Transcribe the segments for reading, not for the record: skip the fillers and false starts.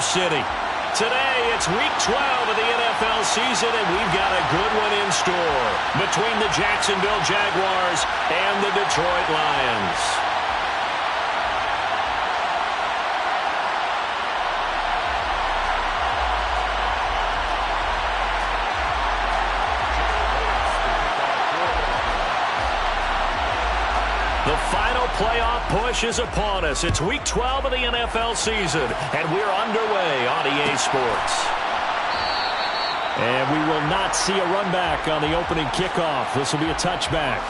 City. Today, it's Week 12 of the NFL season, and we've got a good one in store between the Jacksonville Jaguars and the Detroit Lions. The final playoff push is upon us. It's Week 12 of the NFL season, and we're underway on EA Sports. And we will not see a run back on the opening kickoff. This will be a touchback.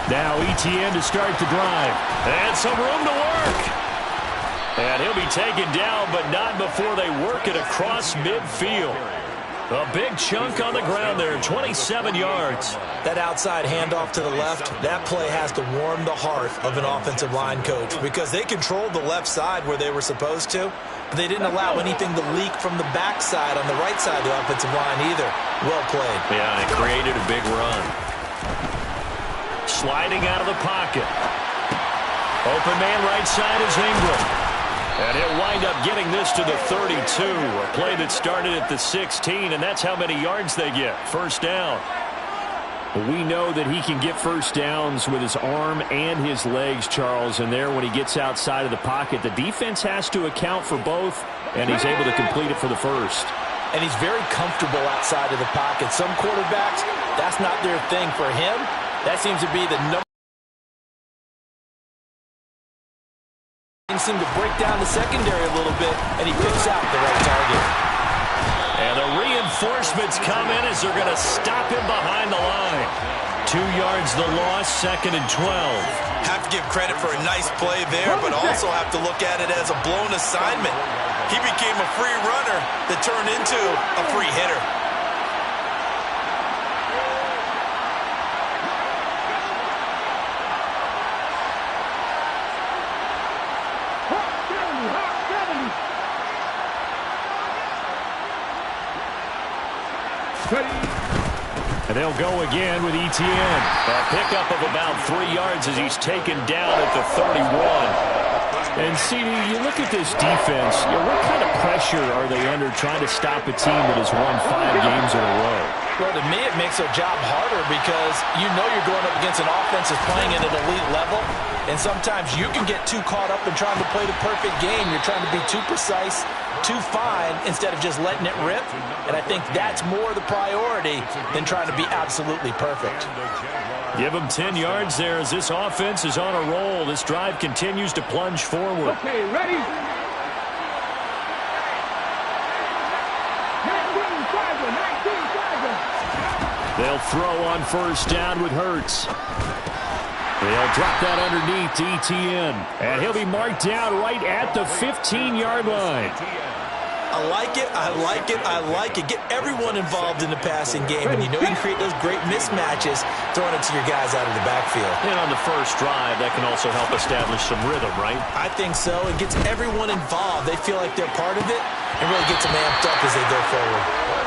Now ETN to start the drive. And some room to work. And he'll be taken down, but not before they work it across midfield. A big chunk on the ground there, 27 yards. That outside handoff to the left, that play has to warm the heart of an offensive line coach because they controlled the left side where they were supposed to, but they didn't allow anything to leak from the backside on the right side of the offensive line either. Well played. Yeah, and it created a big run. Sliding out of the pocket. Open man right side is Ingram. And he'll wind up getting this to the 32. A play that started at the 16, and that's how many yards they get. First down. We know that he can get first downs with his arm and his legs, Charles. And there, when he gets outside of the pocket, the defense has to account for both, and he's able to complete it for the first. And he's very comfortable outside of the pocket. Some quarterbacks, that's not their thing. For him, that seems to be the number. Seem to break down the secondary a little bit, and he picks out the right target. And the reinforcements come in as they're going to stop him behind the line. 2 yards the loss, 2nd and 12. Have to give credit for a nice play there, but also have to look at it as a blown assignment. He became a free runner that turned into a free hitter. And they'll go again with ETN. A pickup of about 3 yards as he's taken down at the 31. And, CD, you look at this defense, what kind of pressure are they under trying to stop a team that has won 5 games in a row? Well, to me, it makes their job harder because you know you're going up against an offense that's playing at an elite level, and sometimes you can get too caught up in trying to play the perfect game. You're trying to be too precise, too fine, instead of just letting it rip. And I think that's more the priority than trying to be absolutely perfect. Give them 10 yards there as this offense is on a roll. This drive continues to plunge forward. Okay, ready? They'll throw on first down with Hurts. They'll drop that underneath to ETN. And he'll be marked down right at the 15-yard line. I like it, I like it, I like it. Get everyone involved in the passing game, and you know you can create those great mismatches throwing it to your guys out of the backfield. And on the first drive, that can also help establish some rhythm, right? I think so. It gets everyone involved. They feel like they're part of it and really gets them amped up as they go forward.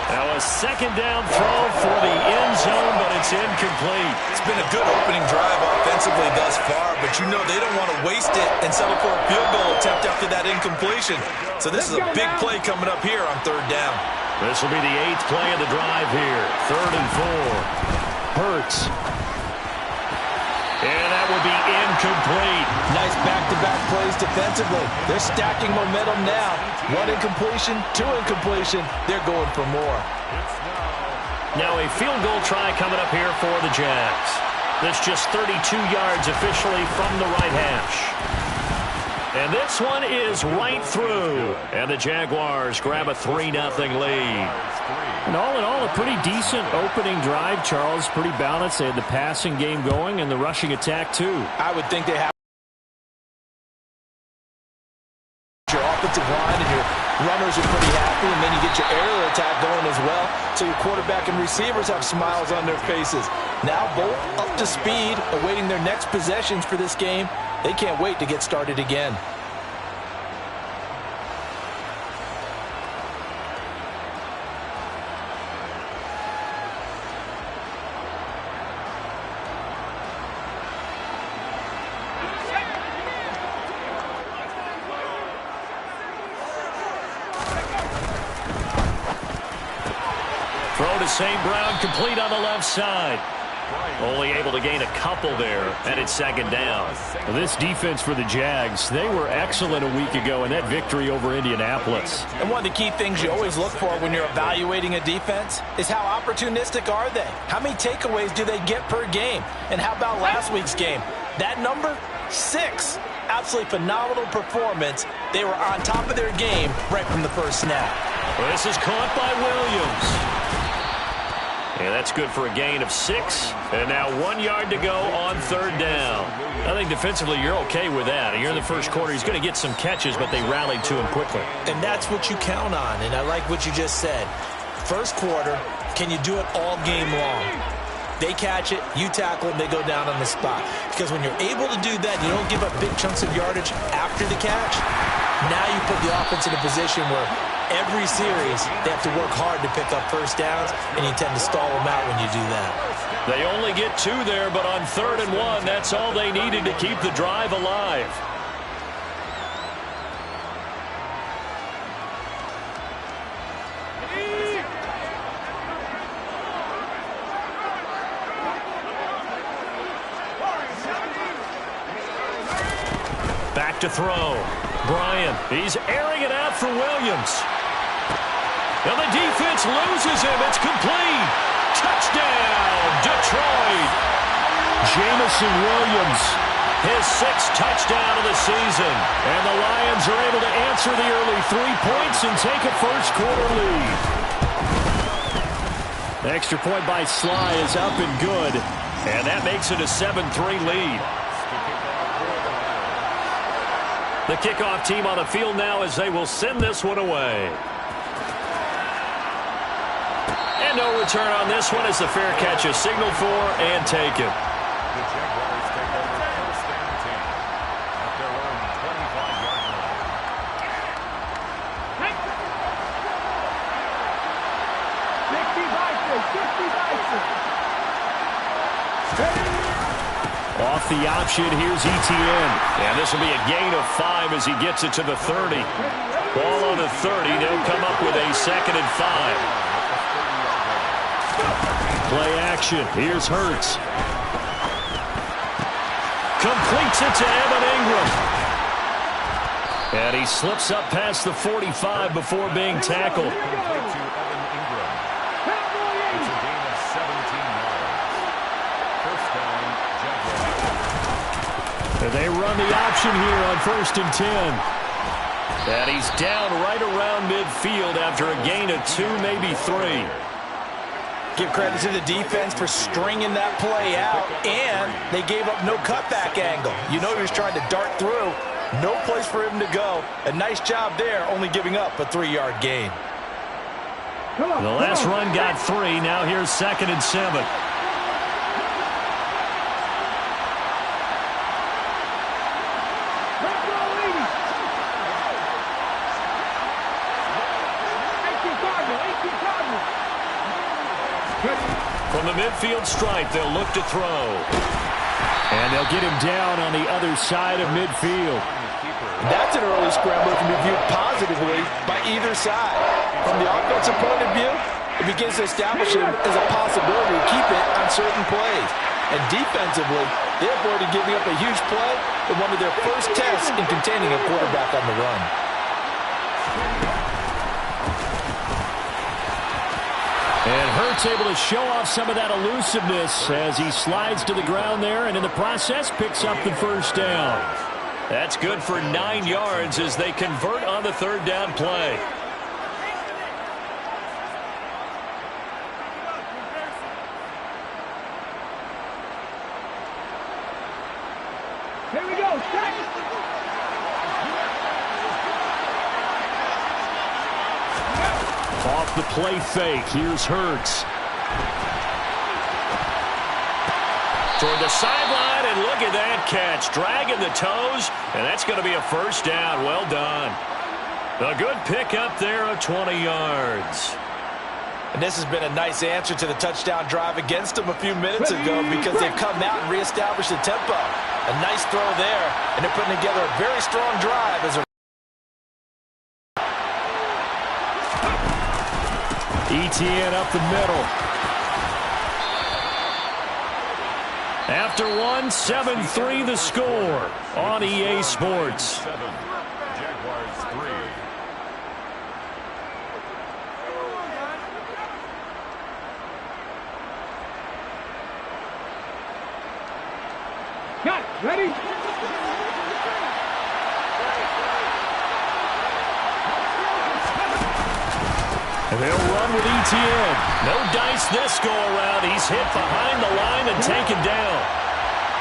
Now a second down throw for the end zone, but it's incomplete. It's been a good opening drive offensively thus far, but you know they don't want to waste it and settle for a field goal attempt after that incompletion. So this is a big play coming up here on third down. This will be the 8th play of the drive here. 3rd and 4. Hurts. And that would be incomplete. Nice back-to-back plays defensively. They're stacking momentum now. 1 incompletion, 2 incompletion. They're going for more. Now a field goal try coming up here for the Jags. That's just 32 yards officially from the right hash. And this one is right through. And the Jaguars grab a 3-0 lead. And all in all, a pretty decent opening drive, Charles. Pretty balanced. They had the passing game going and the rushing attack, too. I would think they have your offensive line and your runners are pretty happy, and then you get your aerial attack going as well. so your quarterback and receivers have smiles on their faces. Now both up to speed, awaiting their next possessions for this game. They can't wait to get started again. Throw to St. Brown, complete on the left side. Only able to gain a couple there, and it's second down. Well, this defense for the Jags, they were excellent a week ago in that victory over Indianapolis. And one of the key things you always look for when you're evaluating a defense is how opportunistic are they? How many takeaways do they get per game? And how about last week's game? That number, 6. Absolutely phenomenal performance. They were on top of their game right from the first snap. Well, this is caught by Williams. And that's good for a gain of 6. And now 1 yard to go on third down. I think defensively you're okay with that. You're in the first quarter. He's going to get some catches, but they rallied to him quickly. And that's what you count on. And I like what you just said. First quarter, can you do it all game long? They catch it, you tackle them, they go down on the spot. Because when you're able to do that, you don't give up big chunks of yardage after the catch. Now you put the offense in a position where every series they have to work hard to pick up first downs, and you tend to stall them out when you do that. They only get 2 there, but on 3rd and 1, that's all they needed to keep the drive alive. Back to throw. Bryant, he's airing it out for Williams. And the defense loses him. It's complete. Touchdown, Detroit. Jamison Williams, his 6th touchdown of the season. And the Lions are able to answer the early 3 points and take a first quarter lead. The extra point by Sly is up and good. And that makes it a 7-3 lead. The kickoff team on the field now as they will send this one away. And no return on this one as the fair catch is signaled for and taken. The Jaguars take over first and 10 at their own 25-yard line. Off the option, here's Etienne. And this will be a gain of 5 as he gets it to the 30. Ball on the 30. They'll come up with a 2nd and 5. Play action. Here's Hurts. Completes it to Evan Ingram. And he slips up past the 45 before being tackled. Complete to Evan Ingram. It's a gain of 17 yards. First down, Jaguars. And they run the option here on 1st and 10. And he's down right around midfield after a gain of 2, maybe 3. Give credit to the defense for stringing that play out, and they gave up no cutback angle. You know he was trying to dart through. No place for him to go. A nice job there, only giving up a 3-yard gain. The last run got 3. Now here's 2nd and 7. From the midfield stripe, they'll look to throw. And they'll get him down on the other side of midfield. That's an early scramble that can be viewed positively by either side. From the offensive point of view, it begins to establish him as a possibility to keep it on certain plays. And defensively, they avoided giving up a huge play in one of their first tests in containing a quarterback on the run. And Hurts able to show off some of that elusiveness as he slides to the ground there and in the process picks up the first down. That's good for 9 yards as they convert on the 3rd down play. Here we go. Off the play fake. Here's Hurts. Toward the sideline, and look at that catch. Dragging the toes, and that's going to be a first down. Well done. A good pickup there of 20 yards. And this has been a nice answer to the touchdown drive against them a few minutes ago because they've come out and reestablished the tempo. A nice throw there, and they're putting together a very strong drive as a ETN up the middle. After one, 7-3 the score on EA Sports. Jaguars 3. Got it. Ready? And they'll run with ETN. No dice this go-around. He's hit behind the line and taken down.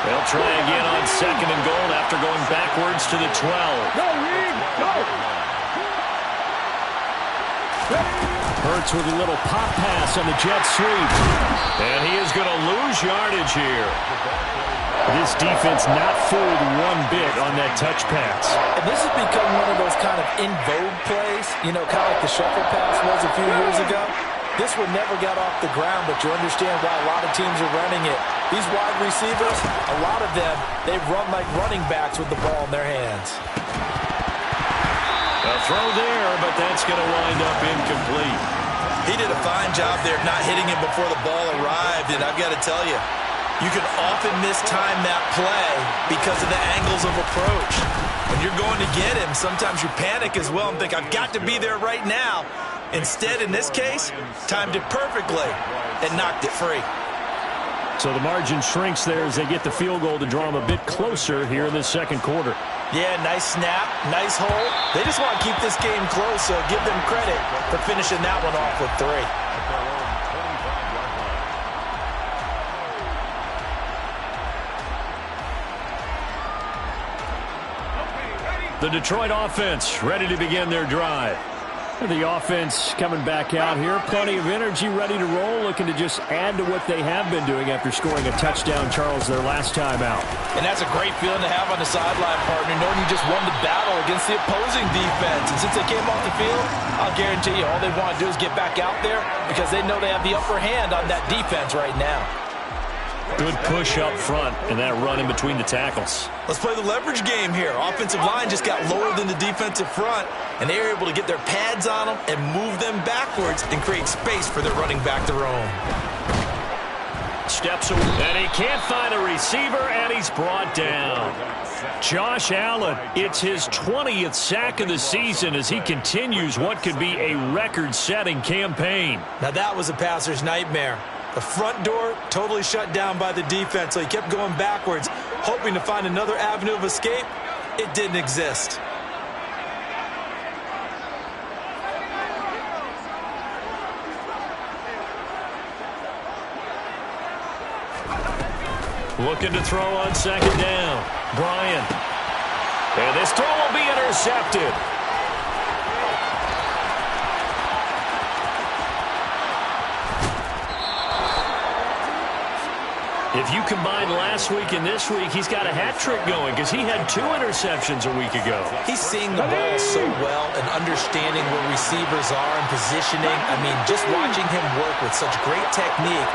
They'll try again on 2nd and goal after going backwards to the 12. Go, Reed. Go. Hurts with a little pop pass on the jet sweep. And he is going to lose yardage here. This defense not fooled one bit on that touch pass. And this has become one of those kind of in vogue plays, you know, kind of like the shuffle pass was a few years ago. This one never got off the ground, but you understand why a lot of teams are running it. These wide receivers, a lot of them, they run like running backs with the ball in their hands. A throw there, but that's going to wind up incomplete. He did a fine job there not hitting him before the ball arrived, and I've got to tell you, you can often mistime that play because of the angles of approach. When you're going to get him, sometimes you panic as well and think, I've got to be there right now. Instead, in this case, timed it perfectly and knocked it free. So the margin shrinks there as they get the field goal to draw them a bit closer here in this second quarter. Yeah, nice snap, nice hold. They just want to keep this game close, so give them credit for finishing that one off with 3. The Detroit offense ready to begin their drive. The offense coming back out here. Plenty of energy, ready to roll, looking to just add to what they have been doing after scoring a touchdown, Charles, their last time out. And that's a great feeling to have on the sideline, partner, knowing you just won the battle against the opposing defense. And since they came off the field, I'll guarantee you all they want to do is get back out there because they know they have the upper hand on that defense right now. Good push up front and that run in between the tackles. Let's play the leverage game here. Offensive line just got lower than the defensive front, and they were able to get their pads on them and move them backwards and create space for their running back to roam. Steps away, and he can't find a receiver, and he's brought down. Josh Allen, it's his 20th sack of the season as he continues what could be a record-setting campaign. Now that was a passer's nightmare. The front door totally shut down by the defense, so he kept going backwards, hoping to find another avenue of escape. It didn't exist. Looking to throw on 2nd down. Bryant. And this throw will be intercepted. If you combine last week and this week, he's got a hat trick going because he had 2 interceptions a week ago. He's seeing the ball so well and understanding where receivers are and positioning. I mean, just watching him work with such great technique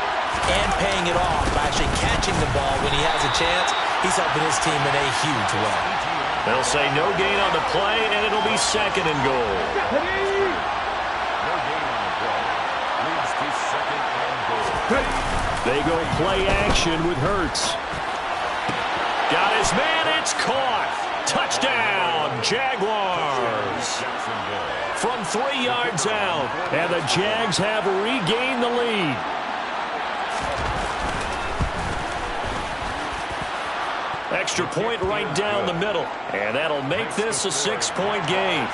and paying it off by actually catching the ball when he has a chance, he's helping his team in a huge way. They'll say no gain on the play, and it'll be 2nd and goal. No gain on the play. Leads to 2nd and goal. They go play action with Hurts. Got his man, it's caught. Touchdown, Jaguars. From 3 yards out. And the Jags have regained the lead. Extra point right down the middle. And that'll make this a 6-point game.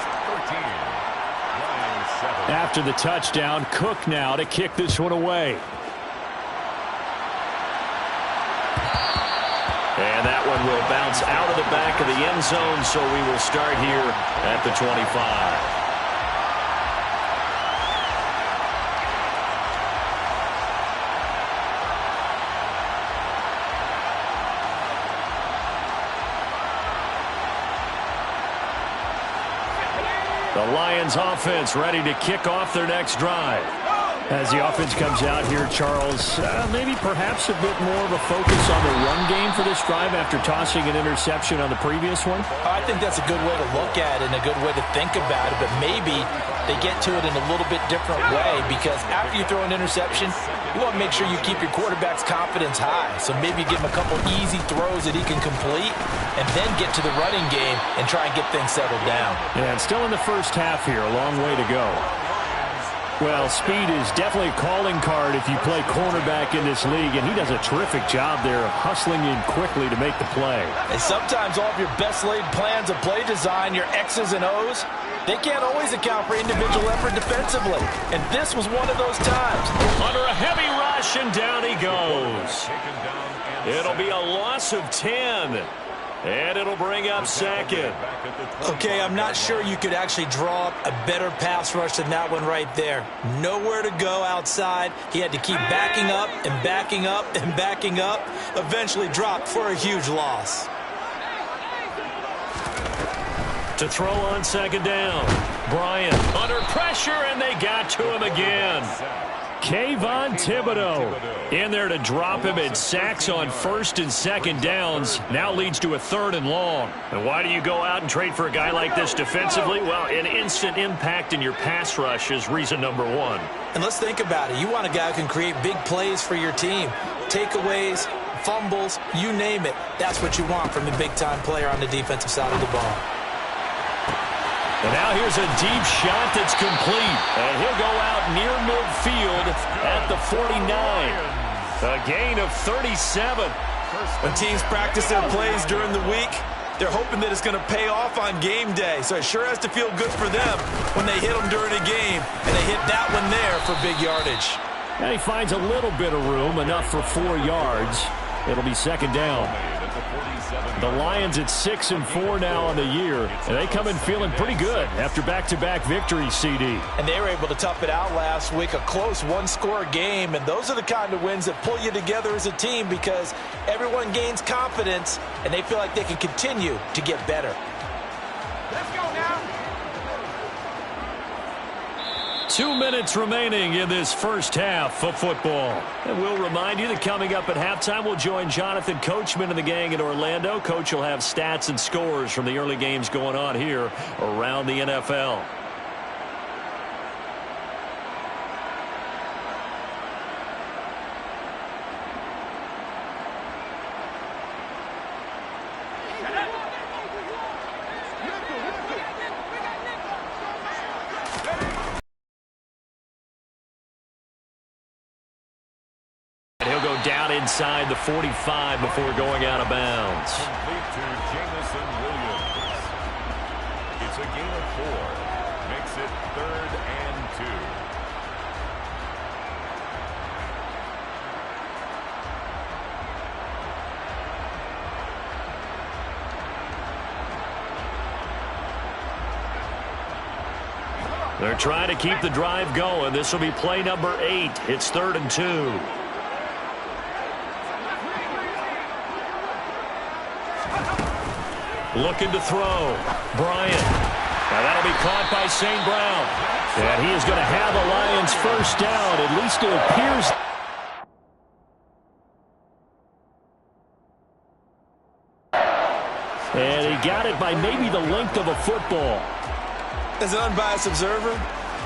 After the touchdown, Cook now to kick this one away. And that one will bounce out of the back of the end zone, so we will start here at the 25. The Lions offense ready to kick off their next drive. As the offense comes out here, Charles, maybe perhaps a bit more of a focus on the run game for this drive after tossing an interception on the previous one? I think that's a good way to look at it and a good way to think about it, but maybe they get to it in a little bit different way because after you throw an interception, you want to make sure you keep your quarterback's confidence high. So maybe give him a couple easy throws that he can complete and then get to the running game and try and get things settled down. Yeah, and still in the first half here, a long way to go. Well, speed is definitely a calling card if you play cornerback in this league, and he does a terrific job there of hustling in quickly to make the play. And sometimes all of your best laid plans of play design, your X's and O's, they can't always account for individual effort defensively. And this was one of those times. Under a heavy rush, and down he goes. It'll be a loss of 10. And it'll bring up second. Okay, I'm not sure you could actually draw up a better pass rush than that one right there. Nowhere to go outside. He had to keep backing up and backing up and backing up. Eventually dropped for a huge loss. To throw on second down. Bryant under pressure, and they got to him again. Kayvon Thibodeau in there to drop him at sacks on first and second downs. Now leads to a 3rd and long. And why do you go out and trade for a guy like this defensively? Well, an instant impact in your pass rush is reason number one. And let's think about it. You want a guy who can create big plays for your team. Takeaways, fumbles, you name it. That's what you want from a big-time player on the defensive side of the ball. And now here's a deep shot that's complete. And he'll go out near midfield at the 49. A gain of 37. When teams practice their plays during the week, they're hoping that it's going to pay off on game day. So it sure has to feel good for them when they hit them during a game. And they hit that one there for big yardage. And he finds a little bit of room, enough for 4 yards. It'll be second down. The Lions at 6-4 now on the year, and they come in feeling pretty good after back-to-back victories, CD. And they were able to tough it out last week, a close one-score game, and those are the kind of wins that pull you together as a team because everyone gains confidence, and they feel like they can continue to get better. Let's go now. 2 minutes remaining in this first half of football. And we'll remind you that coming up at halftime, we'll join Jonathan Coachman and the gang in Orlando. Coach will have stats and scores from the early games going on here around the NFL. Down inside the 45 before going out of bounds. Complete to Jamison Williams. It's a gain of 4. Makes it 3rd and 2. They're trying to keep the drive going. This will be play number 8. It's 3rd and 2. Looking to throw. Bryant. Now that'll be caught by St. Brown. And he is going to have the Lions first down. At least it appears. And he got it by maybe the length of a football. As an unbiased observer,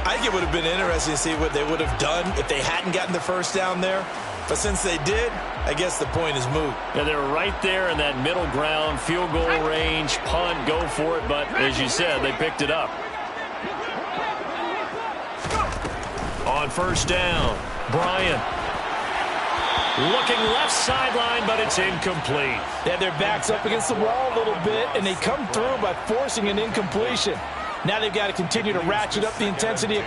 I think it would have been interesting to see what they would have done if they hadn't gotten the first down there. But since they did, I guess the point is moot. Yeah, they're right there in that middle ground, field goal range, punt, go for it. But as you said, they picked it up. On first down, Bryant. Looking left sideline, but it's incomplete. They have their backs up against the wall a little bit, and they come through by forcing an incompletion. Now they've got to continue to ratchet up the intensity of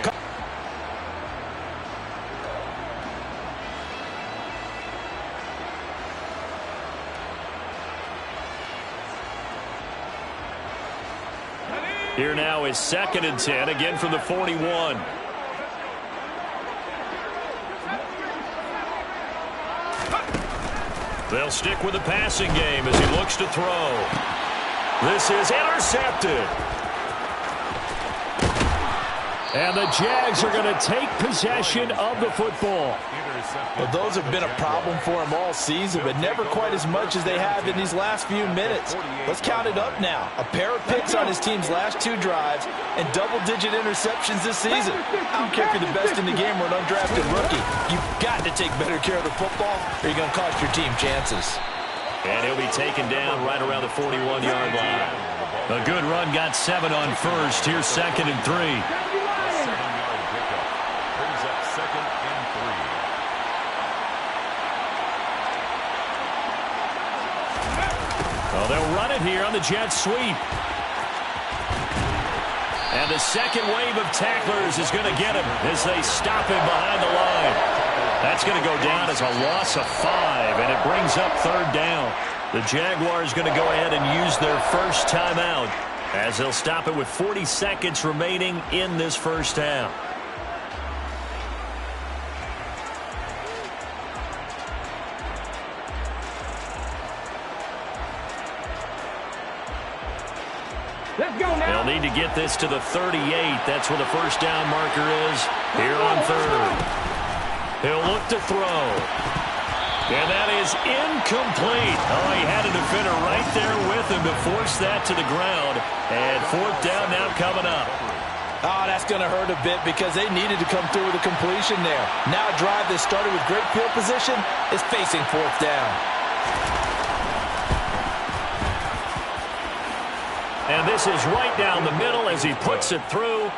Here now is 2nd and 10, again from the 41. They'll stick with the passing game as he looks to throw. This is intercepted. And the Jags are going to take possession of the football. Well, those have been a problem for him all season, but never quite as much as they have in these last few minutes. Let's count it up now. A pair of picks on his team's last 2 drives and double-digit interceptions this season. I don't care if you're the best in the game or an undrafted rookie. You've got to take better care of the football or you're going to cost your team chances. And he'll be taken down right around the 41-yard line. A good run got 7 on first. Here's 2nd and 3. Brings up 2nd and 3. Well, they'll run it here on the jet sweep. And the second wave of tacklers is going to get him as they stop him behind the line. That's going to go down as a loss of 5, and it brings up 3rd down. The Jaguars going to go ahead and use their first timeout as they'll stop it with 40 seconds remaining in this first half. They'll need to get this to the 38. That's where the first down marker is here on 3rd. He'll look to throw. And that is incomplete. Oh, he had a defender right there with him to force that to the ground. And 4th down now coming up. Oh, that's going to hurt a bit because they needed to come through with a completion there. Now a drive that started with great field position is facing 4th down. And this is right down the middle as he puts it through.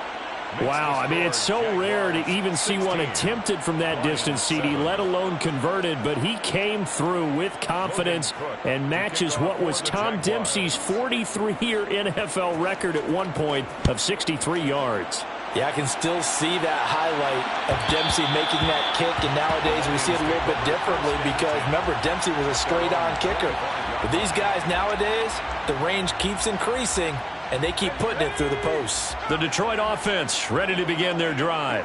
Wow, I mean, it's so rare to even see one attempted from that distance, CD, let alone converted, but he came through with confidence and matches what was Tom Dempsey's 43-year NFL record at one point of 63 yards. Yeah, I can still see that highlight of Dempsey making that kick, and nowadays we see it a little bit differently because, remember, Dempsey was a straight-on kicker. But these guys nowadays, the range keeps increasing, and they keep putting it through the posts. The Detroit offense ready to begin their drive.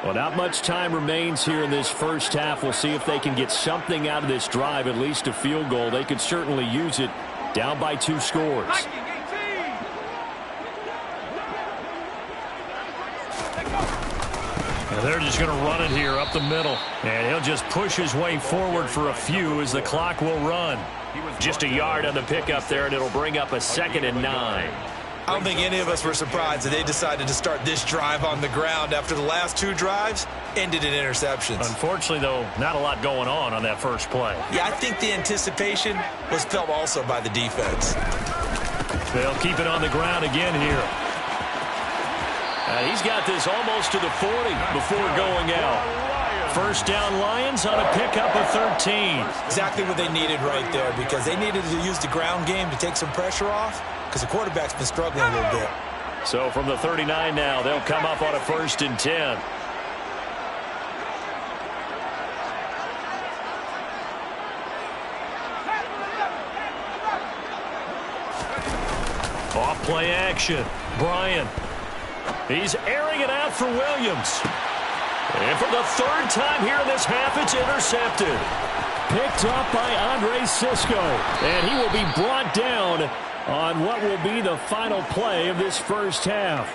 Well, not much time remains here in this first half. We'll see if they can get something out of this drive, at least a field goal. They could certainly use it down by 2 scores. And they're just going to run it here up the middle. And he'll just push his way forward for a few as the clock will run. Just a yard on the pickup there, and it'll bring up a 2nd and 9. I don't think any of us were surprised that they decided to start this drive on the ground after the last 2 drives ended in interceptions. Unfortunately, though, not a lot going on that first play. Yeah, I think the anticipation was felt also by the defense. They'll keep it on the ground again here. He's got this almost to the 40 before going out. First down Lions on a pickup of 13. Exactly what they needed right there because they needed to use the ground game to take some pressure off because the quarterback's been struggling a little bit. So from the 39 now, they'll come up on a 1st and 10. Off play action. Bryant. He's airing it out for Williams. And for the 3rd time here in this half, it's intercepted. Picked up by Andre Cisco. And he will be brought down on what will be the final play of this first half.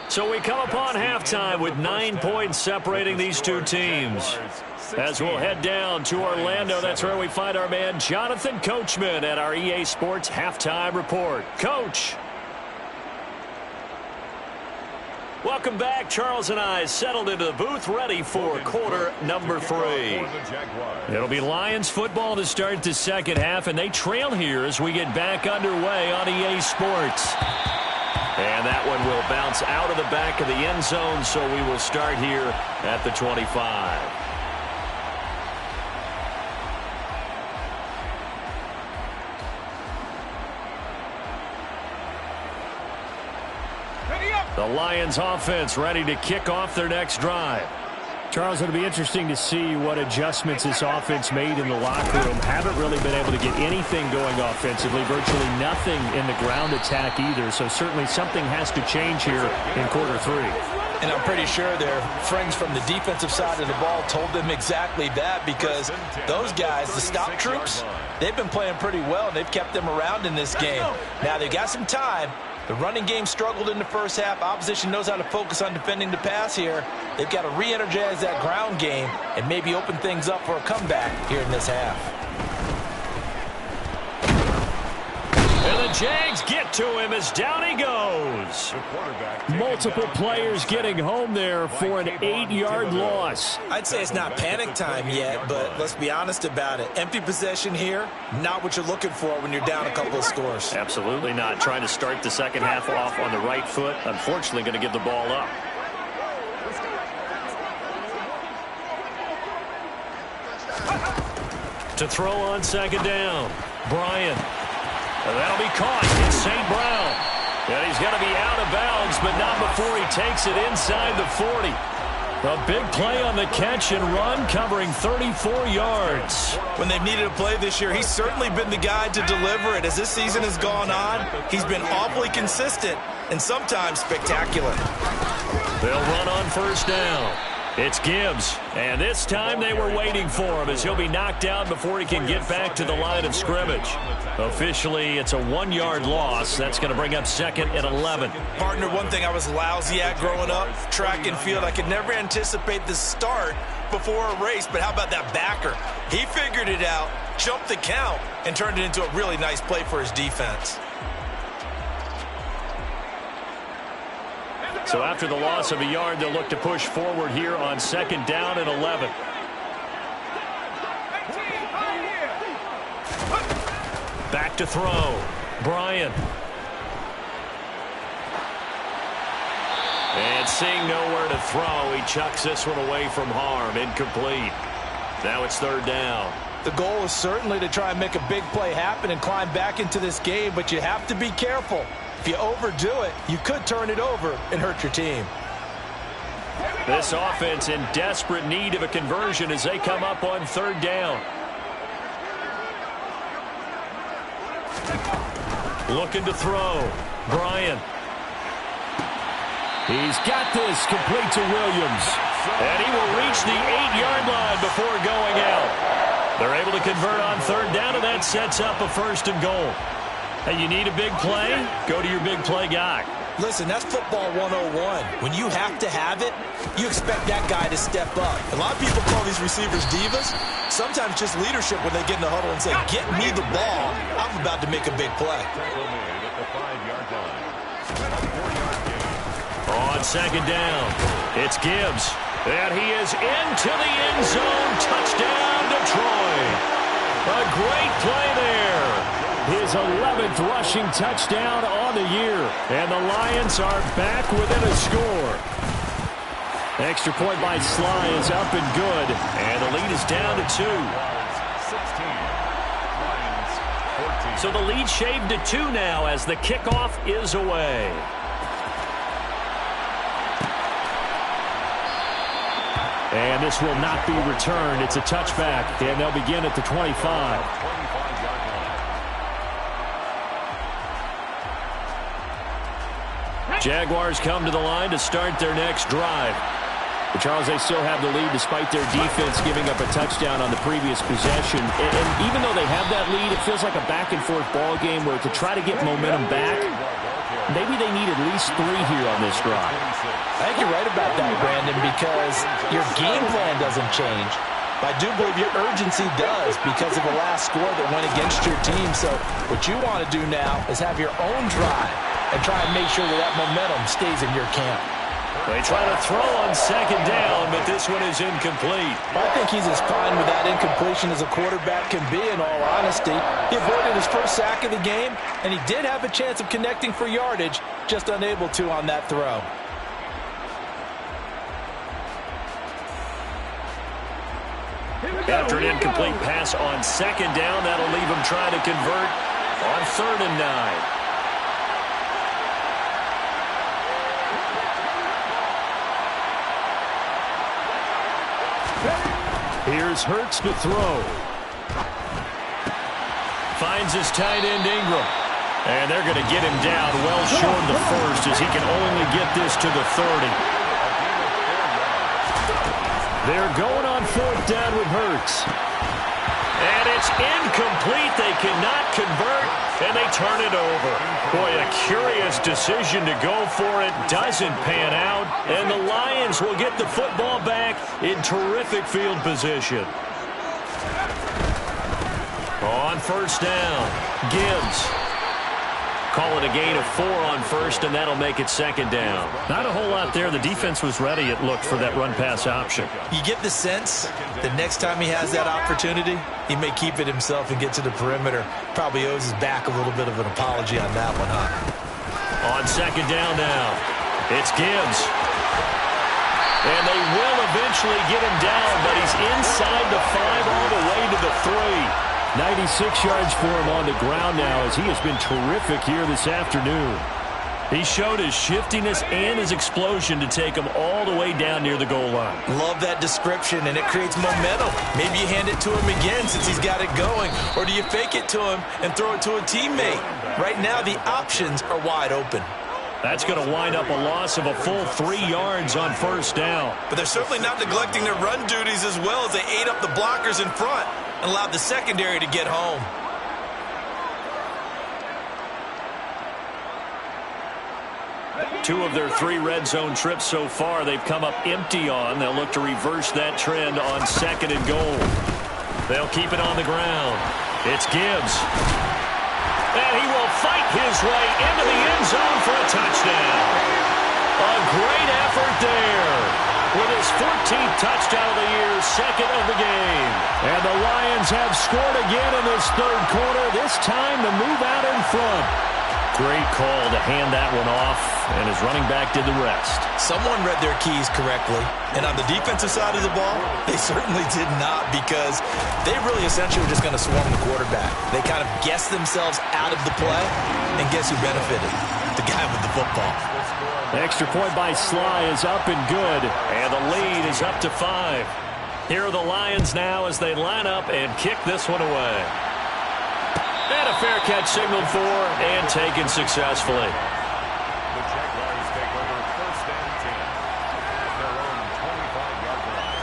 So we come upon halftime with 9 points separating these 2 teams. As we'll head down to Orlando, that's where we find our man Jonathan Coachman at our EA Sports Halftime Report. Coach. Welcome back. Charles and I settled into the booth ready for quarter number 3. It'll be Lions football to start the second half, and they trail here as we get back underway on EA Sports. And that one will bounce out of the back of the end zone, so we will start here at the 25. The Lions offense ready to kick off their next drive. Charles, it'll be interesting to see what adjustments this offense made in the locker room. Haven't really been able to get anything going offensively, virtually nothing in the ground attack either. So certainly something has to change here in quarter 3. And I'm pretty sure their friends from the defensive side of the ball told them exactly that, because those guys, the stop troops, they've been playing pretty well, and they've kept them around in this game. Now, they've got some time. The running game struggled in the first half. Opposition knows how to focus on defending the pass here. They've got to re-energize that ground game and maybe open things up for a comeback here in this half. And the Jags get to him as down he goes. Multiple players getting home there for an 8-yard loss. I'd say it's not panic time yet, but let's be honest about it. Empty possession here, not what you're looking for when you're down a couple of scores. Absolutely not. Trying to start the second half off on the right foot. Unfortunately, going to give the ball up. To throw on second down. Bryant. That'll be caught. It's St. Brown. And he's going to be out of bounds, but not before he takes it inside the 40. A big play on the catch and run, covering 34 yards. When they've needed a play this year, he's certainly been the guy to deliver it. As this season has gone on, he's been awfully consistent and sometimes spectacular. They'll run on first down. It's Gibbs, and this time they were waiting for him as he'll be knocked down before he can get back to the line of scrimmage. Officially, it's a 1-yard loss. That's going to bring up second and 11. Partner, one thing I was lousy at growing up, track and field, I could never anticipate the start before a race, but how about that backer? He figured it out, jumped the count, and turned it into a really nice play for his defense. So after the loss of a yard, they'll look to push forward here on second down and 11. Back to throw. Bryant. And seeing nowhere to throw, he chucks this one away from harm. Incomplete. Now it's third down. The goal is certainly to try and make a big play happen and climb back into this game, but you have to be careful. If you overdo it, you could turn it over and hurt your team. This offense in desperate need of a conversion as they come up on third down. Looking to throw. Bryant. He's got this complete to Williams. And he will reach the 8-yard line before going out. They're able to convert on third down, and that sets up a first and goal. Hey, you need a big play? Go to your big play guy. Listen, that's football 101. When you have to have it, you expect that guy to step up. A lot of people call these receivers divas. Sometimes just leadership when they get in the huddle and say, get me the ball. I'm about to make a big play. On second down, it's Gibbs. And he is into the end zone. Touchdown, Detroit. A great play there. His 11th rushing touchdown on the year. And the Lions are back within a score. Extra point by Sly is up and good. And the lead is down to 2. So the lead shaved to 2 now as the kickoff is away. And this will not be returned. It's a touchback, and they'll begin at the 25. Jaguars come to the line to start their next drive. But Charles, they still have the lead despite their defense giving up a touchdown on the previous possession. And even though they have that lead, it feels like a back-and-forth ball game where to try to get momentum back, maybe they need at least 3 here on this drive. I think you're right about that, Brandon, because your game plan doesn't change. But I do believe your urgency does because of the last score that went against your team. So what you want to do now is have your own drive and try and make sure that momentum stays in your camp. They try to throw on second down, but this one is incomplete. I think he's as fine with that incompletion as a quarterback can be, in all honesty. He avoided his first sack of the game, and he did have a chance of connecting for yardage, just unable to on that throw. After an incomplete pass on second down, that'll leave him trying to convert on 3rd and 9. Here's Hurts to throw. Finds his tight end Ingram. And they're going to get him down well short of the first as he can only get this to the 30. They're going on 4th down with Hurts. And it's incomplete. They cannot convert, and they turn it over. Boy, a curious decision to go for it. Doesn't pan out, and the Lions will get the football back in terrific field position. On 1st down, Gibbs. Call it a gain of 4 on 1st, and that'll make it 2nd down. Not a whole lot there. The defense was ready, it looked, for that run-pass option. You get the sense the next time he has that opportunity, he may keep it himself and get to the perimeter. Probably owes his back a little bit of an apology on that one, huh? On 2nd down now, it's Gibbs. And they will eventually get him down, but he's inside the 5 all the way to the 3. 96 yards for him on the ground now as he has been terrific here this afternoon. He showed his shiftiness and his explosion to take him all the way down near the goal line. Love that description, and it creates momentum. Maybe you hand it to him again since he's got it going, or do you fake it to him and throw it to a teammate? Right now, the options are wide open. That's going to wind up a loss of a full 3 yards on 1st down. But they're certainly not neglecting their run duties as well as they ate up the blockers in front and allowed the secondary to get home. Two of their 3 red zone trips so far they've come up empty on. They'll look to reverse that trend on 2nd and goal. They'll keep it on the ground. It's Gibbs. And he will fight his way into the end zone for a touchdown. A great effort there. With his 14th touchdown of the year, 2nd of the game. And the Lions have scored again in this 3rd quarter, this time to move out in front. Great call to hand that one off, and his running back did the rest. Someone read their keys correctly, and on the defensive side of the ball, they certainly did not, because they really essentially were just going to swarm the quarterback. They kind of guessed themselves out of the play, and guess who benefited? The guy with the football. The extra point by Sly is up and good, and the lead is up to 5. Here are the Lions now as they line up and kick this one away. And a fair catch signaled for and taken successfully. The Jaguars take over 1st and 10 at their own 25-yard line.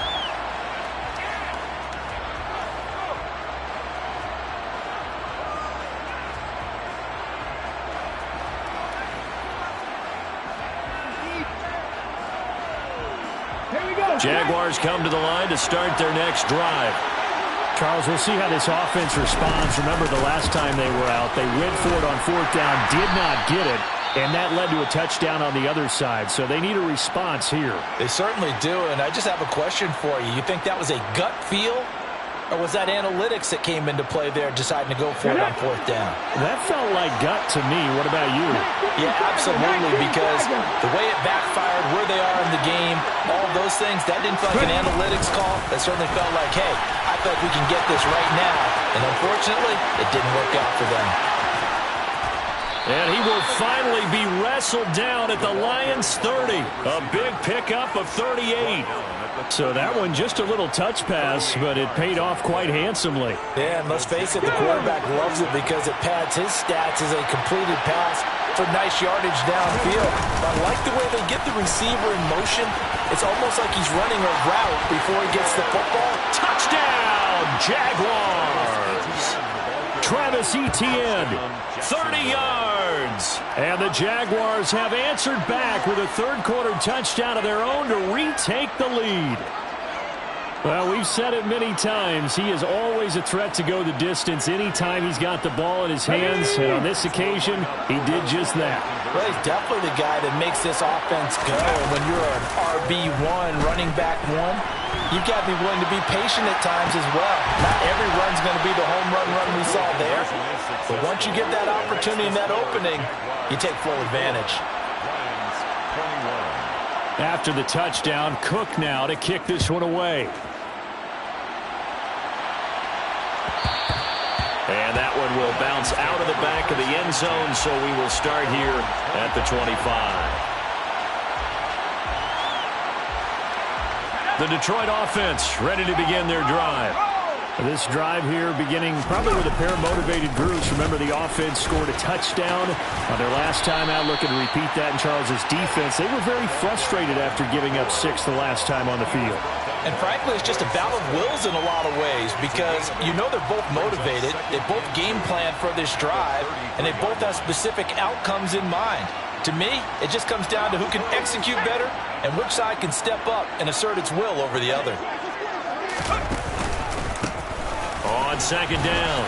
Jaguars come to the line to start their next drive. Charles, we'll see how this offense responds. Remember the last time they were out, they went for it on 4th down, did not get it, and that led to a touchdown on the other side. So they need a response here. They certainly do, and I just have a question for you. You think that was a gut feel, or was that analytics that came into play there deciding to go for it on 4th down? That felt like gut to me. What about you? Yeah, absolutely, because the way it backfired, where they are in the game, all those things, that didn't feel like an analytics call. That certainly felt like, hey, I feel like we can get this right now. And unfortunately, it didn't work out for them. And he will finally be wrestled down at the Lions' 30. A big pickup of 38. So that one just a little touch pass, but it paid off quite handsomely. Yeah, and let's face it, the quarterback loves it because it pads his stats as a completed pass for nice yardage downfield. I like the way they get the receiver in motion. It's almost like he's running a route before he gets the football. Touchdown, Jaguars! Travis Etienne, 30 yards. And the Jaguars have answered back with a 3rd quarter touchdown of their own to retake the lead. Well, we've said it many times. He is always a threat to go the distance anytime he's got the ball in his hands. And on this occasion, he did just that. Well, he's definitely the guy that makes this offense go. And when you're an RB1, running back 1, you've got to be willing to be patient at times as well. Not every run's going to be the home run we saw there. But once you get that opportunity and that opening, you take full advantage. After the touchdown, Cook now to kick this one away. And that one will bounce out of the back of the end zone, so we will start here at the 25. The Detroit offense ready to begin their drive. This drive here beginning probably with a pair of motivated groups. Remember, the offense scored a touchdown on their last time out. Looking to repeat that in Charles's defense. They were very frustrated after giving up 6 the last time on the field. And frankly, it's just a battle of wills in a lot of ways because you know they're both motivated. They both game plan for this drive, and they both have specific outcomes in mind. To me, it just comes down to who can execute better and which side can step up and assert its will over the other. On second down,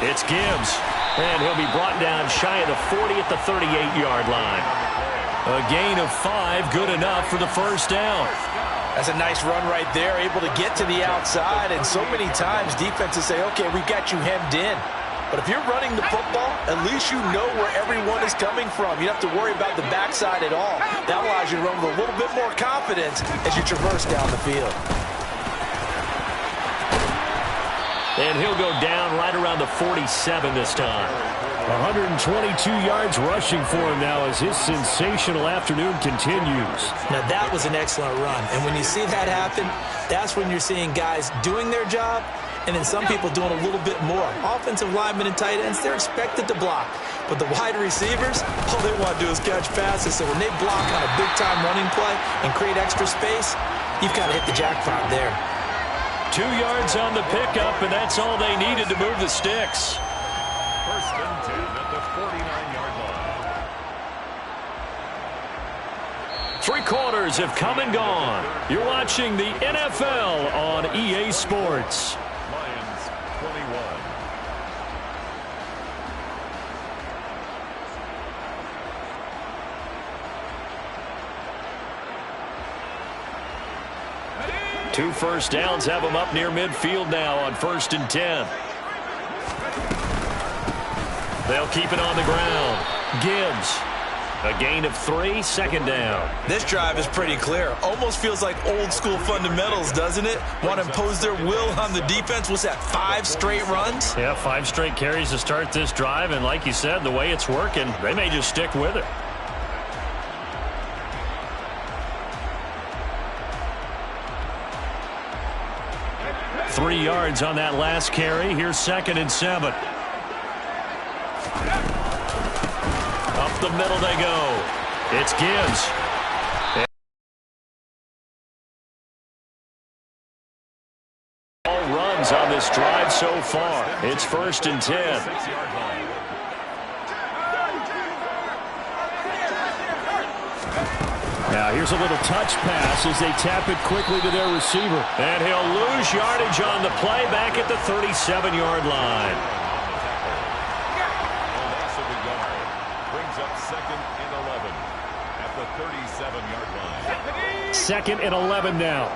it's Gibbs. And he'll be brought down shy of the 40 at the 38-yard line. A gain of 5, good enough for the first down. That's a nice run right there, able to get to the outside. And so many times defenses say, okay, we got you hemmed in. But if you're running the football, at least you know where everyone is coming from. You don't have to worry about the backside at all. That allows you to run with a little bit more confidence as you traverse down the field. And he'll go down right around the 47 this time. 122 yards rushing for him now as his sensational afternoon continues. Now that was an excellent run. And when you see that happen, that's when you're seeing guys doing their job and then some people doing a little bit more. Offensive linemen and tight ends, they're expected to block. But the wide receivers, all they want to do is catch passes. So when they block on a big-time running play and create extra space, you've got to hit the jackpot there. 2 yards on the pickup, and that's all they needed to move the sticks. First and 10 at the 49-yard line. 3 quarters have come and gone. You're watching the NFL on EA Sports. Lions 21. Two first downs have them up near midfield now on 1st and 10. They'll keep it on the ground. Gibbs. A gain of 3, second down. This drive is pretty clear. Almost feels like old school fundamentals, doesn't it? Want to impose their will on the defense. What's that, 5 straight runs? Yeah, 5 straight carries to start this drive. And like you said, the way it's working, they may just stick with it. Three yards on that last carry. Here's 2nd and 7. Up the middle they go. It's Gibbs. All runs on this drive so far. It's 1st and 10. 6-yard line. Now here's a little touch pass as they tap it quickly to their receiver. And he'll lose yardage on the play back at the 37-yard line. Loss of the yard brings up 2nd and 11 at the 37-yard line. 2nd and 11 now.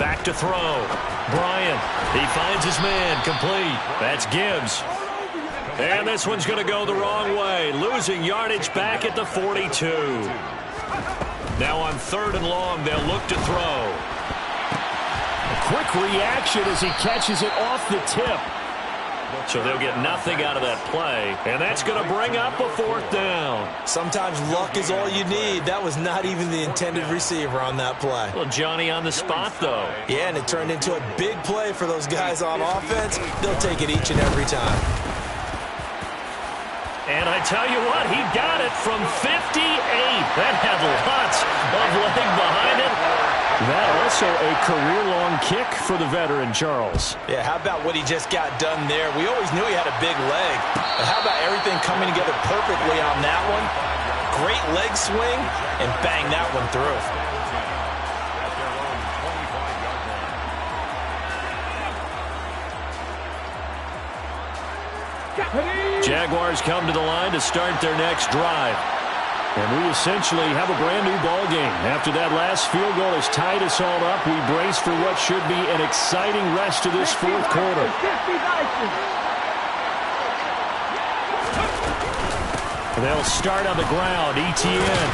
Back to throw. Bryant. He finds his man. Complete. That's Gibbs. And this one's going to go the wrong way. Losing yardage back at the 42. Now on 3rd and long, they'll look to throw. A quick reaction as he catches it off the tip. So they'll get nothing out of that play. And that's going to bring up a 4th down. Sometimes luck is all you need. That was not even the intended receiver on that play. Well, Johnny on the spot, though. Yeah, and it turned into a big play for those guys on offense. They'll take it each and every time. And I tell you what, he got it from 58. That had lots of leg behind it. That also a career-long kick for the veteran, Charles. Yeah, how about what he just got done there? We always knew he had a big leg. But how about everything coming together perfectly on that one? Great leg swing, and bang that one through. Jaguars come to the line to start their next drive. And we essentially have a brand new ball game. After that last field goal has tied us all up, we brace for what should be an exciting rest of this 4th quarter. They'll start on the ground. ETN.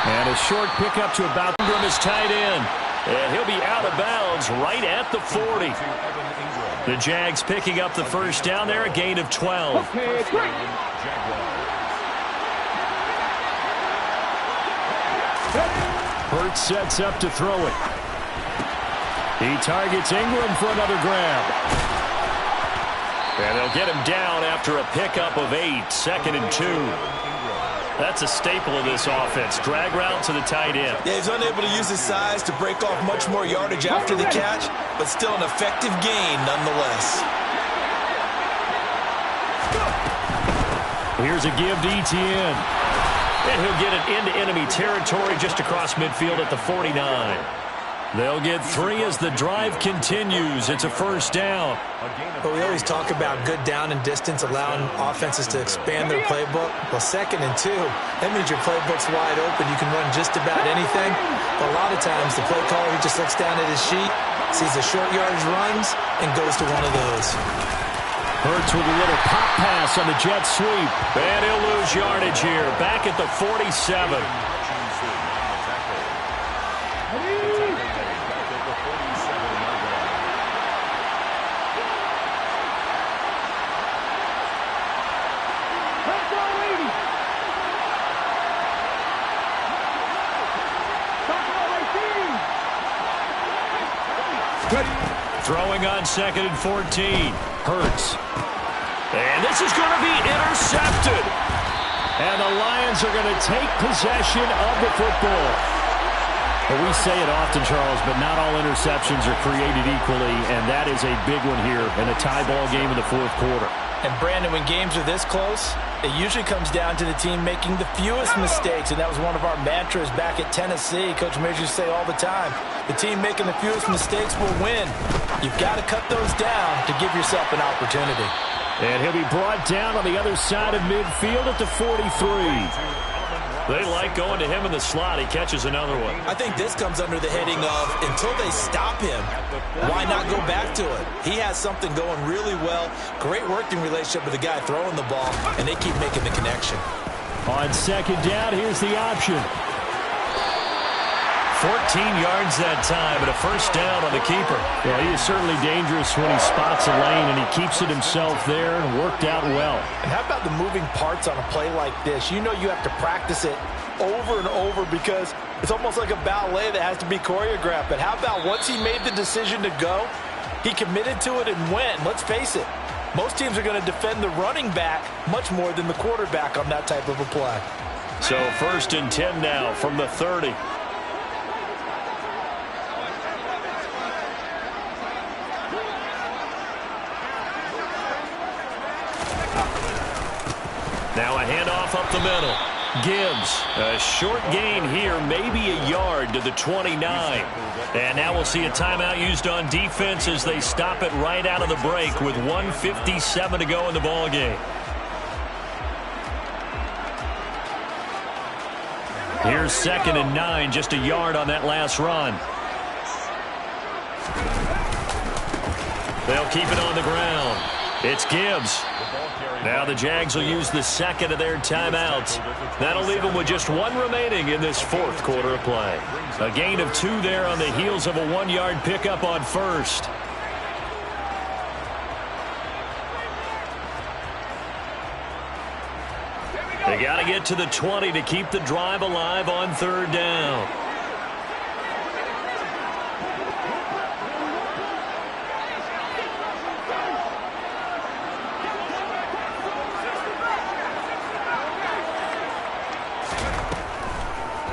And a short pickup to about Ingram is tied in. And he'll be out of bounds right at the 40. The Jags picking up the first down there, a gain of 12. Hurts sets up to throw it. He targets Ingram for another grab. And they'll get him down after a pickup of 8, 2nd and 2. That's a staple of this offense. Drag route to the tight end. Yeah, he's unable to use his size to break off much more yardage after the catch, but still an effective gain nonetheless. Here's a give to Etienne. And he'll get it into enemy territory just across midfield at the 49. They'll get 3 as the drive continues. It's a first down. But we always talk about good down and distance, allowing offenses to expand their playbook. Well, 2nd and 2, that means your playbook's wide open. You can run just about anything. But a lot of times, the play caller, he just looks down at his sheet, sees the short yardage runs, and goes to one of those. Hurts with a little pop pass on the jet sweep. And he'll lose yardage here. Back at the 47. Throwing on 2nd and 14. Hurts. And this is going to be intercepted. And the Lions are going to take possession of the football. Well, we say it often, Charles, but not all interceptions are created equally, and that is a big one here in a tie ball game in the 4th quarter. And, Brandon, when games are this close, it usually comes down to the team making the fewest mistakes, and that was one of our mantras back at Tennessee. Coach Major used to say all the time, the team making the fewest mistakes will win. You've got to cut those down to give yourself an opportunity. And he'll be brought down on the other side of midfield at the 43. They like going to him in the slot. He catches another one. I think this comes under the heading of, until they stop him, why not go back to it? He has something going really well. Great working relationship with the guy throwing the ball, and they keep making the connection. On 2nd down, here's the option. 14 yards that time, and a first down on the keeper. Well, he is certainly dangerous when he spots a lane, and he keeps it himself there and worked out well. And how about the moving parts on a play like this? You know you have to practice it over and over because it's almost like a ballet that has to be choreographed. But how about once he made the decision to go, he committed to it and went. Let's face it, most teams are going to defend the running back much more than the quarterback on that type of a play. So 1st and 10 now from the 30. Now a handoff up the middle. Gibbs, a short gain here, maybe a yard to the 29. And now we'll see a timeout used on defense as they stop it right out of the break with 1:57 to go in the ball game. Here's 2nd and 9, just a yard on that last run. They'll keep it on the ground. It's Gibbs. Now the Jags will use the 2nd of their timeouts. That'll leave them with just 1 remaining in this 4th quarter of play. A gain of 2 there on the heels of a 1-yard pickup on 1st. They got to get to the 20 to keep the drive alive on 3rd down.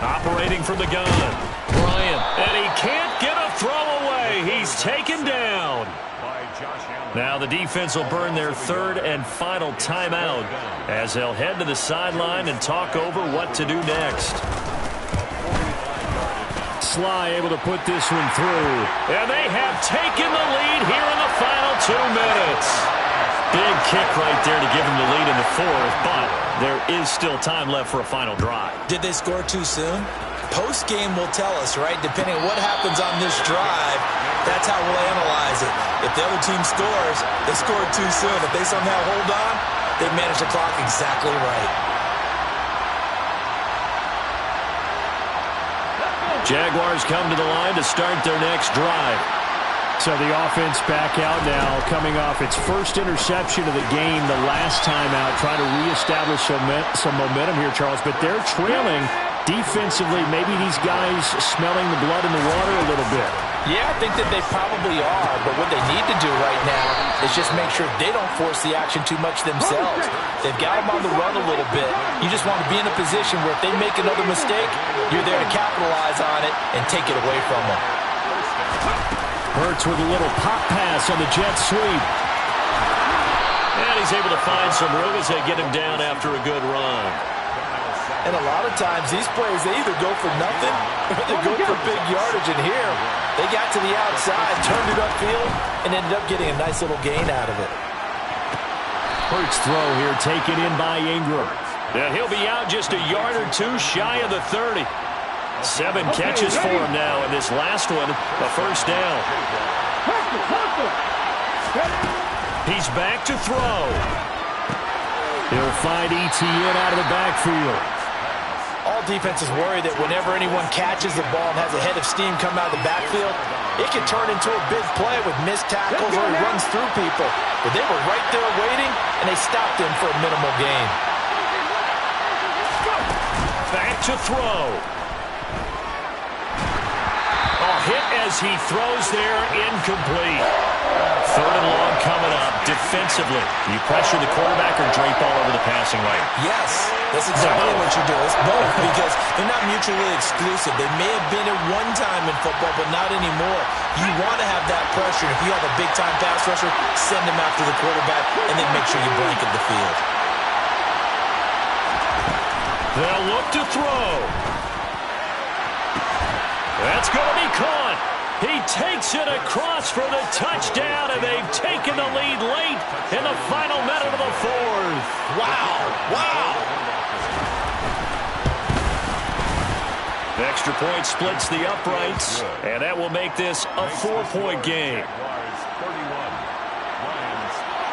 Operating from the gun, Bryant, and he can't get a throw away. He's taken down. Now the defense will burn their 3rd and final timeout as they'll head to the sideline and talk over what to do next. Sly able to put this one through. And they have taken the lead here in the final 2 minutes. Big kick right there to give them the lead in the 4th, but there is still time left for a final drive. Did they score too soon? Post-game will tell us, right? Depending on what happens on this drive, that's how we'll analyze it. If the other team scores, they scored too soon. If they somehow hold on, they manage the clock exactly right. Jaguars come to the line to start their next drive. So the offense back out now, coming off its first interception of the game the last time out, trying to reestablish some momentum here, Charles. But they're trailing defensively, maybe these guys smelling the blood in the water a little bit. Yeah, I think that they probably are, but what they need to do right now is just make sure they don't force the action too much themselves. They've got them on the run a little bit. You just want to be in a position where if they make another mistake, you're there to capitalize on it and take it away from them. Hurts with a little pop pass on the jet sweep. And he's able to find some room as they get him down after a good run. And a lot of times, these plays, they either go for nothing or they go for big yardage. And here, they got to the outside, turned it upfield, and ended up getting a nice little gain out of it. Hurts throw here taken in by Ingram. And he'll be out just a yard or two shy of the 30. 7 catches for him now, and this last one, a first down. He's back to throw. He'll find ETN out of the backfield. All defenses worry that whenever anyone catches the ball and has a head of steam come out of the backfield, it can turn into a big play with missed tackles or he runs through people. But they were right there waiting, and they stopped him for a minimal gain. Back to throw. A hit as he throws there, incomplete. 3rd and long coming up. Defensively, you pressure the quarterback or drape all over the passing lane? Yes, that's exactly what you do. It's both because they're not mutually exclusive. They may have been at one time in football, but not anymore. You want to have that pressure. If you have a big-time pass rusher, send him after the quarterback, and then make sure you blanket the field. They'll look to throw. That's going to be caught. He takes it across for the touchdown, and they've taken the lead late in the final minute of the 4th. Wow, wow. Extra point splits the uprights, and that will make this a 4-point game.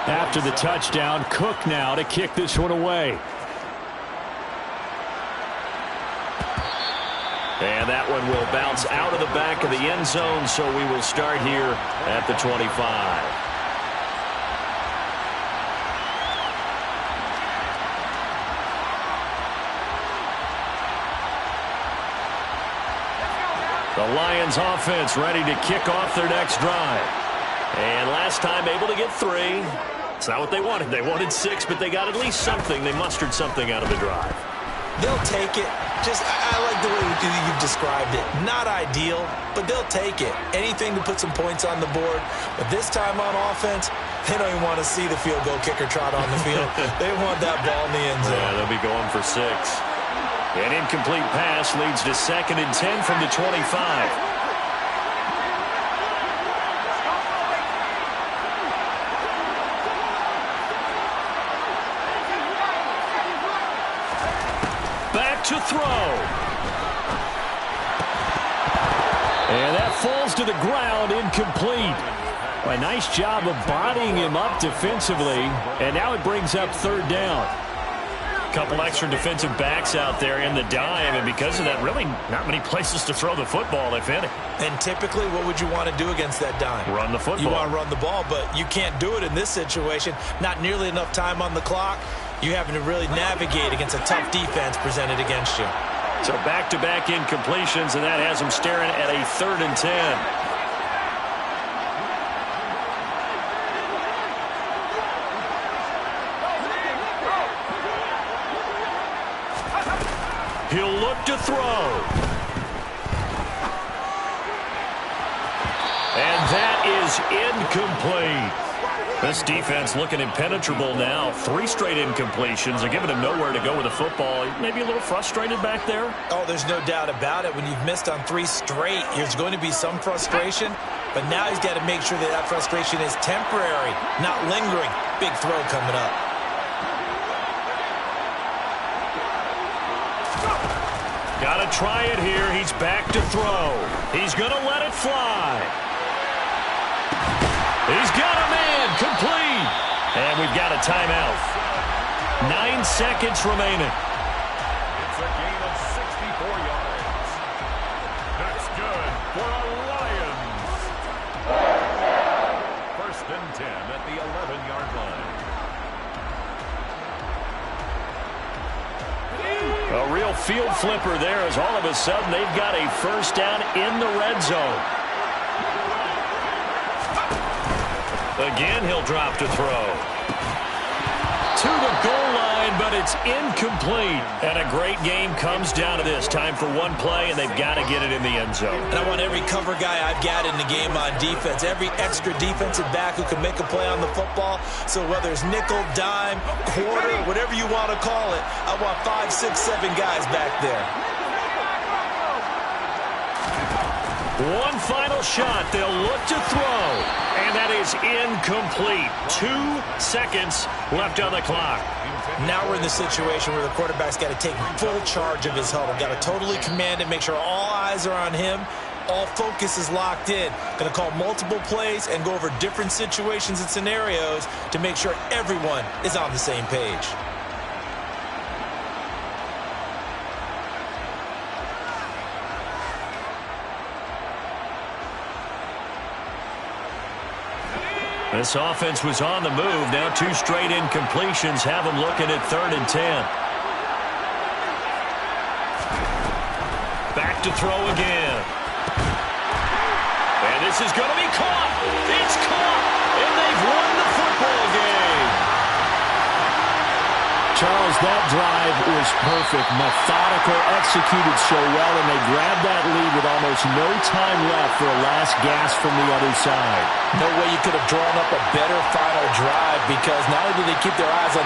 After the touchdown, Cook now to kick this one away. And that one will bounce out of the back of the end zone, so we will start here at the 25. The Lions offense ready to kick off their next drive. And last time able to get 3. It's not what they wanted. They wanted 6, but they got at least something. They mustered something out of the drive. They'll take it. I like the way you've described it. Not ideal, but they'll take it. Anything to put some points on the board. But this time on offense, they don't even want to see the field goal kicker trot on the field. They want that ball in the end zone. Yeah, they'll be going for 6. An incomplete pass leads to 2nd and 10 from the 25. To throw. And that falls to the ground, incomplete. A nice job of bodying him up defensively, and now it brings up 3rd down. A couple extra defensive backs out there in the dime, and because of that, really not many places to throw the football, if any. And typically, what would you want to do against that dime? Run the football. You want to run the ball, but you can't do it in this situation. Not nearly enough time on the clock. You having to really navigate against a tough defense presented against you. So back-to-back incompletions, and that has them staring at a 3rd and 10. He'll look to throw. And that is incomplete. This defense looking impenetrable now. 3 straight incompletions. They're giving him nowhere to go with the football. Maybe a little frustrated back there. Oh, there's no doubt about it. When you've missed on 3 straight, there's going to be some frustration. But now he's got to make sure that that frustration is temporary, not lingering. Big throw coming up. Got to try it here. He's back to throw. He's going to let it fly. He's got a man, complete. And we've got a timeout. 9 seconds remaining. It's a gain of 64 yards. That's good for the Lions. 1st and 10 at the 11-yard line. A real field flipper there as all of a sudden they've got a first down in the red zone. Again, he'll drop to throw. To the goal line, but it's incomplete. And a great game comes down to this. Time for one play, and they've got to get it in the end zone. And I want every cover guy I've got in the game on defense, every extra defensive back who can make a play on the football. So whether it's nickel, dime, quarter, whatever you want to call it, I want 5, 6, 7 guys back there. One final shot. They'll look to throw. And that is incomplete. 2 seconds left on the clock. Now we're in the situation where the quarterback's got to take full charge of his huddle. Got to totally command it, make sure all eyes are on him. All focus is locked in. Going to call multiple plays and go over different situations and scenarios to make sure everyone is on the same page. This offense was on the move. Now 2 straight incompletions have them looking at 3rd and 10. Back to throw again. And this is going to be caught. It's caught. And they've won the football game. Charles, that drive was perfect. Methodical, executed so well, and they grabbed that lead with almost no time left for a last gasp from the other side. No way you could have drawn up a better final drive because not only did they keep their eyes on